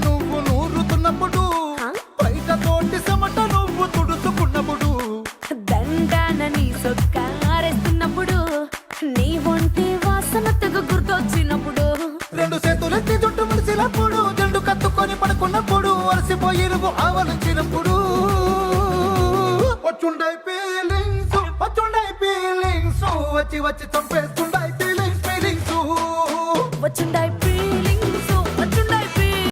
నువ్వు నూరుతున్నప్పుడు బయట తోటి చెమట నువ్వు తుడుచుకున్నప్పుడు దండాన నీ సొక్కారేస్తున్నప్పుడు నీ ఒంటి వాసనతకు గుర్తొచ్చినప్పుడు రెండు చేతులెత్తి చుట్టూ ములిసినప్పుడు జెండు కత్తుకొని పడుకున్నప్పుడు అలసిపోయి నువ్వు ఆవలించినప్పుడు వచ్చుండై ఫీలింగ్స్ వచ్చి వచ్చి చంపేస్తుండై